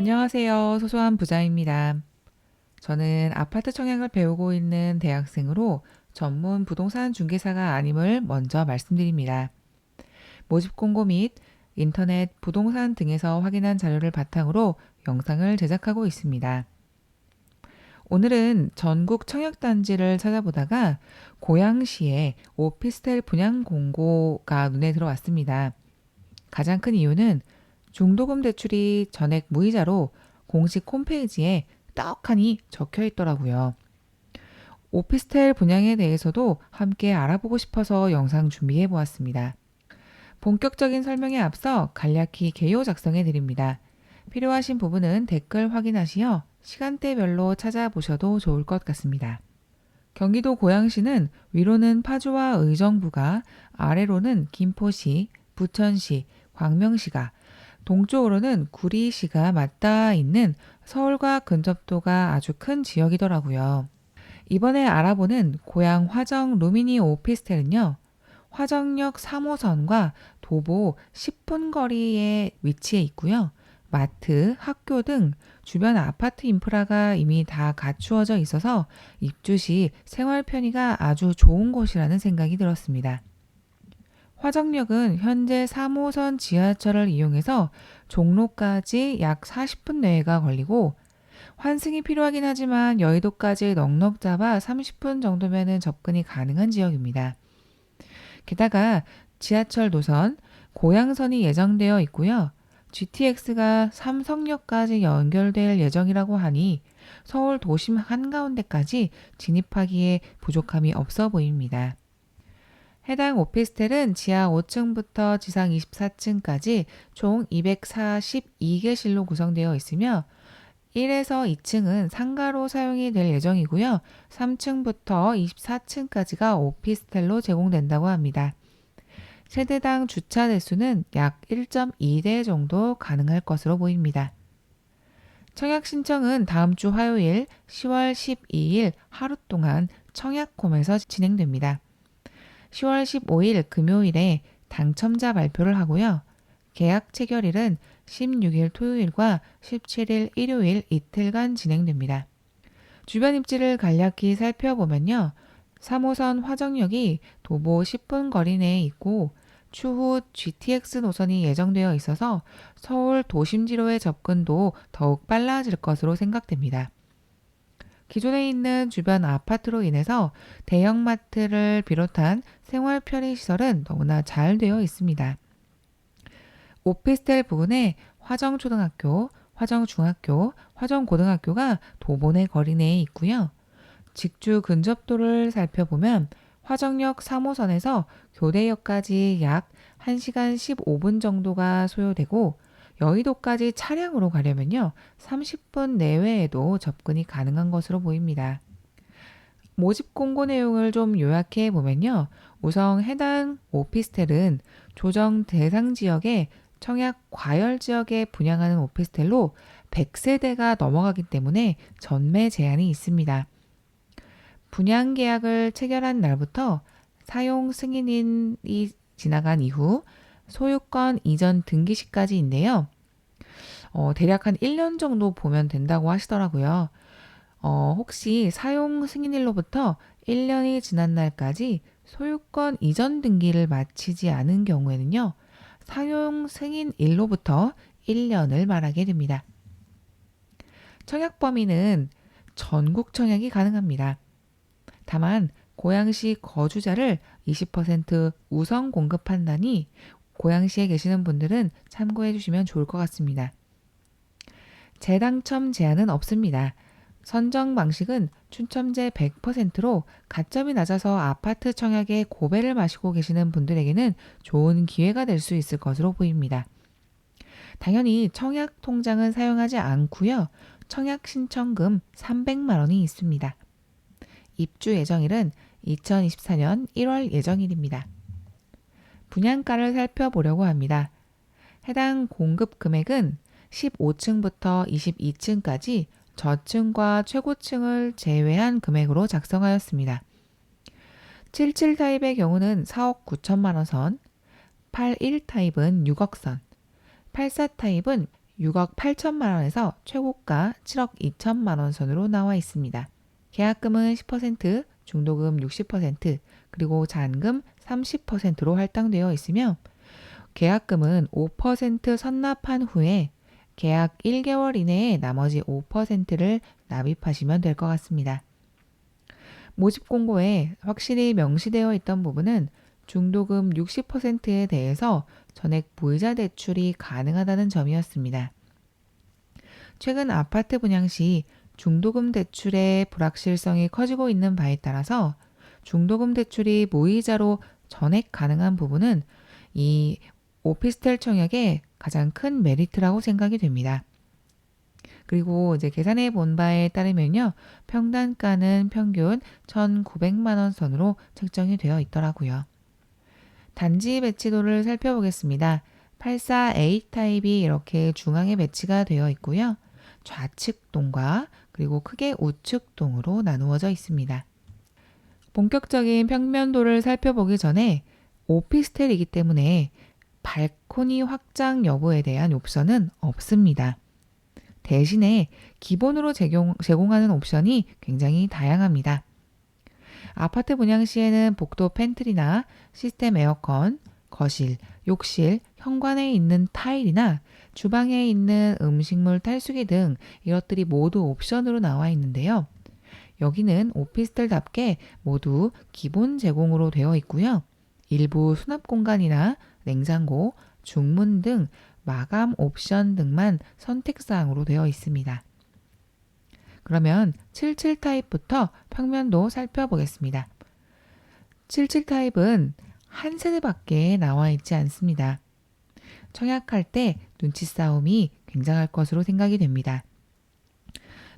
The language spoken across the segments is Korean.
안녕하세요. 소소한 부자입니다. 저는 아파트 청약을 배우고 있는 대학생으로 전문 부동산 중개사가 아님을 먼저 말씀드립니다. 모집 공고 및 인터넷 부동산 등에서 확인한 자료를 바탕으로 영상을 제작하고 있습니다. 오늘은 전국 청약단지를 찾아보다가 고양시의 오피스텔 분양 공고가 눈에 들어왔습니다. 가장 큰 이유는 중도금 대출이 전액 무이자로 공식 홈페이지에 떡하니 적혀 있더라고요. 오피스텔 분양에 대해서도 함께 알아보고 싶어서 영상 준비해 보았습니다. 본격적인 설명에 앞서 간략히 개요 작성해 드립니다. 필요하신 부분은 댓글 확인하시어 시간대별로 찾아보셔도 좋을 것 같습니다. 경기도 고양시는 위로는 파주와 의정부가, 아래로는 김포시, 부천시, 광명시가, 동쪽으로는 구리시가 맞닿아 있는 서울과 근접도가 아주 큰 지역이더라고요. 이번에 알아보는 고양 화정 루미니 오피스텔은요, 화정역 3호선과 도보 10분 거리에 위치해 있고요. 마트, 학교 등 주변 아파트 인프라가 이미 다 갖추어져 있어서 입주 시 생활 편의가 아주 좋은 곳이라는 생각이 들었습니다. 화정역은 현재 3호선 지하철을 이용해서 종로까지 약 40분 내외가 걸리고 환승이 필요하긴 하지만 여의도까지 넉넉 잡아 30분 정도면 접근이 가능한 지역입니다. 게다가 지하철 노선, 고양선이 예정되어 있고요. GTX가 삼성역까지 연결될 예정이라고 하니 서울 도심 한가운데까지 진입하기에 부족함이 없어 보입니다. 해당 오피스텔은 지하 5층부터 지상 24층까지 총 242개실로 구성되어 있으며 1에서 2층은 상가로 사용이 될 예정이고요. 3층부터 24층까지가 오피스텔로 제공된다고 합니다. 세대당 주차 대수는 약 1.2대 정도 가능할 것으로 보입니다. 청약 신청은 다음 주 화요일 10월 12일 하루 동안 청약홈에서 진행됩니다. 10월 15일 금요일에 당첨자 발표를 하고요. 계약 체결일은 16일 토요일과 17일 일요일 이틀간 진행됩니다. 주변 입지를 간략히 살펴보면요. 3호선 화정역이 도보 10분 거리 내에 있고 추후 GTX 노선이 예정되어 있어서 서울 도심지로의 접근도 더욱 빨라질 것으로 생각됩니다. 기존에 있는 주변 아파트로 인해서 대형마트를 비롯한 생활 편의 시설은 너무나 잘 되어 있습니다. 오피스텔 부근에 화정초등학교, 화정중학교, 화정고등학교가 도보 내 거리 내에 있고요. 직주 근접도를 살펴보면 화정역 3호선에서 교대역까지 약 1시간 15분 정도가 소요되고 여의도까지 차량으로 가려면요. 30분 내외에도 접근이 가능한 것으로 보입니다. 모집 공고 내용을 좀 요약해 보면요. 우선 해당 오피스텔은 조정 대상 지역에 청약 과열 지역에 분양하는 오피스텔로 100세대가 넘어가기 때문에 전매 제한이 있습니다. 분양 계약을 체결한 날부터 사용 승인이 지나간 이후 소유권 이전 등기 시까지인데요. 대략 한 1년 정도 보면 된다고 하시더라고요. 혹시 사용 승인일로부터 1년이 지난 날까지 소유권 이전 등기를 마치지 않은 경우에는요. 사용 승인일로부터 1년을 말하게 됩니다. 청약 범위는 전국 청약이 가능합니다. 다만 고양시 거주자를 20% 우선 공급한다니 고양시에 계시는 분들은 참고해 주시면 좋을 것 같습니다. 재당첨 제한은 없습니다. 선정 방식은 추첨제 100%로 가점이 낮아서 아파트 청약에 고배를 마시고 계시는 분들에게는 좋은 기회가 될 수 있을 것으로 보입니다. 당연히 청약 통장은 사용하지 않고요. 청약 신청금 300만 원이 있습니다. 입주 예정일은 2024년 1월 예정일입니다. 분양가를 살펴보려고 합니다. 해당 공급 금액은 15층부터 22층까지 저층과 최고층을 제외한 금액으로 작성하였습니다. 77 타입의 경우는 4억 9천만 원 선, 81 타입은 6억 선, 84 타입은 6억 8천만 원에서 최고가 7억 2천만 원 선으로 나와 있습니다. 계약금은 10%, 중도금 60%, 그리고 잔금 30%로 할당되어 있으며 계약금은 5% 선납한 후에 계약 1개월 이내에 나머지 5%를 납입하시면 될 것 같습니다. 모집 공고에 확실히 명시되어 있던 부분은 중도금 60%에 대해서 전액 무이자 대출이 가능하다는 점이었습니다. 최근 아파트 분양 시 중도금 대출의 불확실성이 커지고 있는 바에 따라서 중도금 대출이 무이자로 전액 가능한 부분은 이 오피스텔 청약의 가장 큰 메리트라고 생각이 됩니다. 그리고 이제 계산해 본 바에 따르면요. 평단가는 평균 1,900만 원 선으로 책정이 되어 있더라고요. 단지 배치도를 살펴보겠습니다. 84A 타입이 이렇게 중앙에 배치가 되어 있고요. 좌측 동과 그리고 크게 우측 동으로 나누어져 있습니다. 본격적인 평면도를 살펴보기 전에 오피스텔이기 때문에 발코니 확장 여부에 대한 옵션은 없습니다. 대신에 기본으로 제공하는 옵션이 굉장히 다양합니다. 아파트 분양 시에는 복도 팬트리나 시스템 에어컨, 거실, 욕실, 현관에 있는 타일이나 주방에 있는 음식물 탈수기 등 이것들이 모두 옵션으로 나와 있는데요. 여기는 오피스텔답게 모두 기본 제공으로 되어 있고요. 일부 수납 공간이나 냉장고, 중문 등 마감 옵션 등만 선택사항으로 되어 있습니다. 그러면 77 타입부터 평면도 살펴보겠습니다. 77 타입은 한 세대밖에 나와 있지 않습니다. 청약할 때 눈치 싸움이 굉장할 것으로 생각이 됩니다.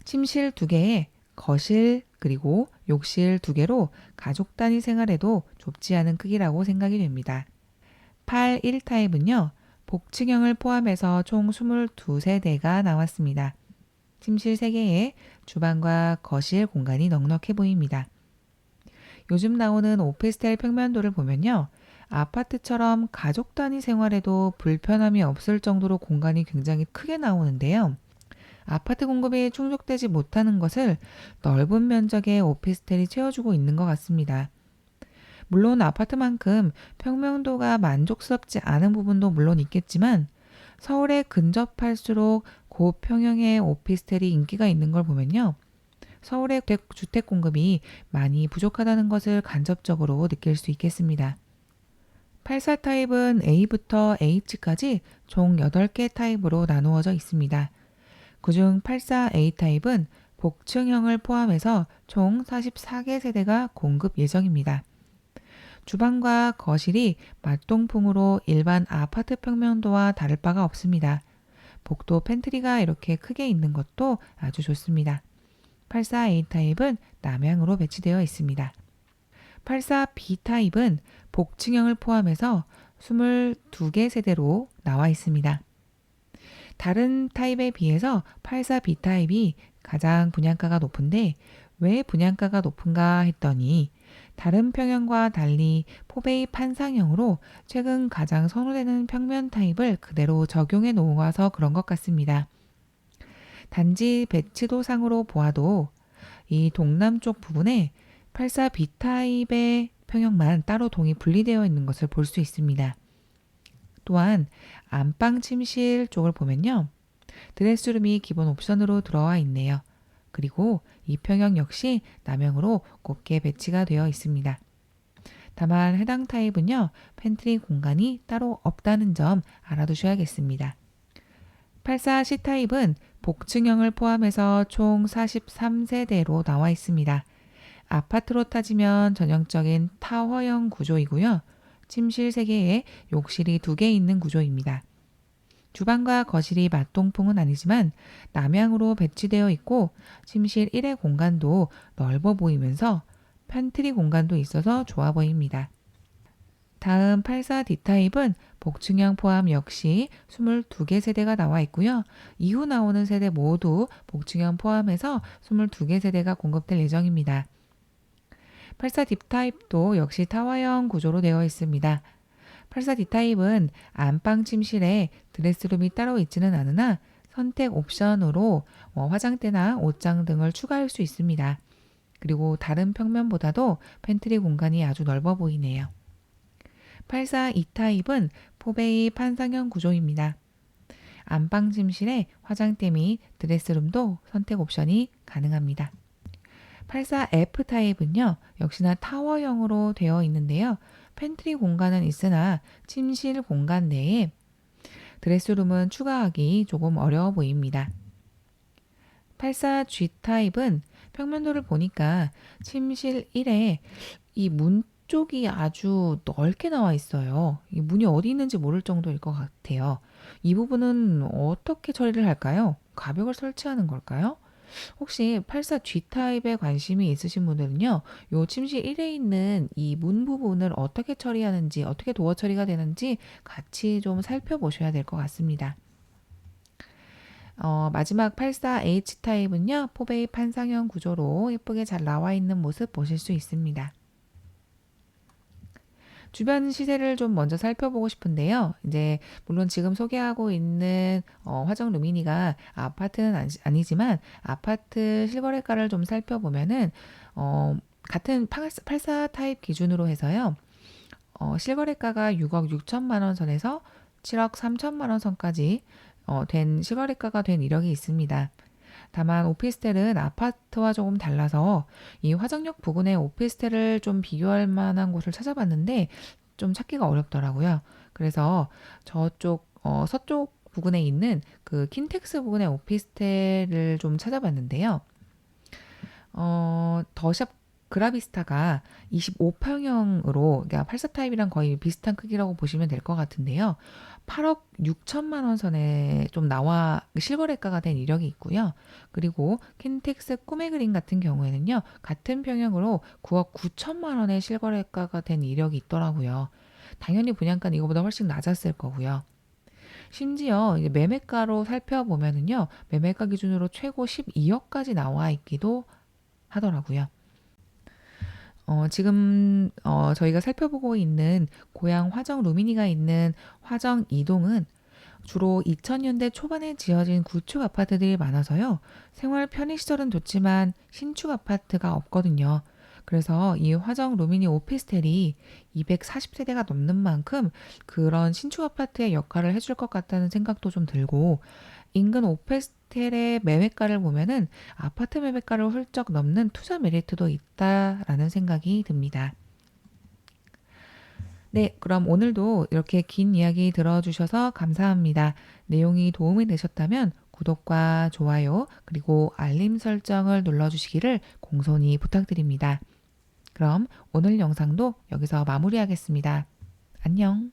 침실 2개에 거실 그리고 욕실 2개로 가족 단위 생활에도 좁지 않은 크기라고 생각이 됩니다. 81 타입은요. 복층형을 포함해서 총 22세대가 나왔습니다. 침실 3개에 주방과 거실 공간이 넉넉해 보입니다. 요즘 나오는 오피스텔 평면도를 보면요. 아파트처럼 가족 단위 생활에도 불편함이 없을 정도로 공간이 굉장히 크게 나오는데요. 아파트 공급이 충족되지 못하는 것을 넓은 면적의 오피스텔이 채워주고 있는 것 같습니다. 물론 아파트만큼 평면도가 만족스럽지 않은 부분도 물론 있겠지만 서울에 근접할수록 고평형의 오피스텔이 인기가 있는 걸 보면요. 서울의 주택 공급이 많이 부족하다는 것을 간접적으로 느낄 수 있겠습니다. 84 타입은 A부터 H까지 총 8개 타입으로 나누어져 있습니다. 그중 84A 타입은 복층형을 포함해서 총 44개 세대가 공급 예정입니다. 주방과 거실이 맞동풍으로 일반 아파트 평면도와 다를 바가 없습니다. 복도 팬트리가 이렇게 크게 있는 것도 아주 좋습니다. 84A 타입은 남향으로 배치되어 있습니다. 84B 타입은 복층형을 포함해서 22개 세대로 나와 있습니다. 다른 타입에 비해서 84B 타입이 가장 분양가가 높은데 왜 분양가가 높은가 했더니 다른 평형과 달리 포베이 판상형으로 최근 가장 선호되는 평면 타입을 그대로 적용해 놓아서 그런 것 같습니다. 단지 배치도상으로 보아도 이 동남쪽 부분에 84B 타입의 평형만 따로 동이 분리되어 있는 것을 볼 수 있습니다. 또한 안방 침실 쪽을 보면요. 드레스룸이 기본 옵션으로 들어와 있네요. 그리고 이 평형 역시 남향으로 곱게 배치가 되어 있습니다. 다만 해당 타입은요. 팬트리 공간이 따로 없다는 점 알아두셔야겠습니다. 84C 타입은 복층형을 포함해서 총 43세대로 나와 있습니다. 아파트로 따지면 전형적인 타워형 구조이고요. 침실 3개에 욕실이 2개 있는 구조입니다. 주방과 거실이 맞동풍은 아니지만 남향으로 배치되어 있고 침실 1의 공간도 넓어 보이면서 팬트리 공간도 있어서 좋아 보입니다. 다음 84D 타입은 복층형 포함 역시 22개 세대가 나와 있고요. 이후 나오는 세대 모두 복층형 포함해서 22개 세대가 공급될 예정입니다. 84D 타입도 역시 타워형 구조로 되어 있습니다. 84D 타입은 안방 침실에 드레스룸이 따로 있지는 않으나 선택 옵션으로 화장대나 옷장 등을 추가할 수 있습니다. 그리고 다른 평면보다도 팬트리 공간이 아주 넓어 보이네요. 84E 타입은 포베이 판상형 구조입니다. 안방 침실에 화장대 및 드레스룸도 선택 옵션이 가능합니다. 84F 타입은요, 역시나 타워형으로 되어 있는데요. 팬트리 공간은 있으나 침실 공간 내에 드레스룸은 추가하기 조금 어려워 보입니다. 84G 타입은 평면도를 보니까 침실 1에 이 문 쪽이 아주 넓게 나와 있어요. 이 문이 어디 있는지 모를 정도일 것 같아요. 이 부분은 어떻게 처리를 할까요? 가벽을 설치하는 걸까요? 혹시 84G 타입에 관심이 있으신 분들은요, 요 침실 1에 있는 이 문 부분을 어떻게 처리하는지, 어떻게 도어 처리가 되는지 같이 좀 살펴보셔야 될 것 같습니다. 마지막 84H 타입은요, 포베이 판상형 구조로 예쁘게 잘 나와 있는 모습 보실 수 있습니다. 주변 시세를 좀 먼저 살펴보고 싶은데요. 이제 물론 지금 소개하고 있는 화정 루미니가 아파트는 아니지만 아파트 실거래가를 좀 살펴보면은 같은 84 타입 기준으로 해서요. 실거래가가 6억 6천만 원 선에서 7억 3천만 원 선까지 된 실거래가가 된 이력이 있습니다. 다만 오피스텔은 아파트와 조금 달라서 이 화정역 부근의 오피스텔을 좀 비교할 만한 곳을 찾아봤는데 좀 찾기가 어렵더라고요. 그래서 저쪽 서쪽 부근에 있는 그 킨텍스 부근의 오피스텔을 좀 찾아봤는데요. 더샵 그라비스타가 25평형으로, 그러니까 84 타입이랑 거의 비슷한 크기라고 보시면 될 것 같은데요. 8억 6천만 원 선에 좀 나와 실거래가가 된 이력이 있고요. 그리고 킨텍스 꿈의 그린 같은 경우에는요. 같은 평형으로 9억 9천만 원의 실거래가가 된 이력이 있더라고요. 당연히 분양가는 이거보다 훨씬 낮았을 거고요. 심지어 이제 매매가로 살펴보면은요. 매매가 기준으로 최고 12억까지 나와 있기도 하더라고요. 지금 저희가 살펴보고 있는 고향 화정 루미니가 있는 화정 이동은 주로 2000년대 초반에 지어진 구축 아파트들이 많아서요. 생활 편의시설은 좋지만 신축 아파트가 없거든요. 그래서 이 화정 루미니 오피스텔이 240세대가 넘는 만큼 그런 신축 아파트의 역할을 해줄 것 같다는 생각도 좀 들고, 인근 오피스텔의 매매가를 보면은 아파트 매매가를 훌쩍 넘는 투자 메리트도 있다라는 생각이 듭니다. 네, 그럼 오늘도 이렇게 긴 이야기 들어주셔서 감사합니다. 내용이 도움이 되셨다면 구독과 좋아요, 그리고 알림 설정을 눌러주시기를 공손히 부탁드립니다. 그럼 오늘 영상도 여기서 마무리하겠습니다. 안녕.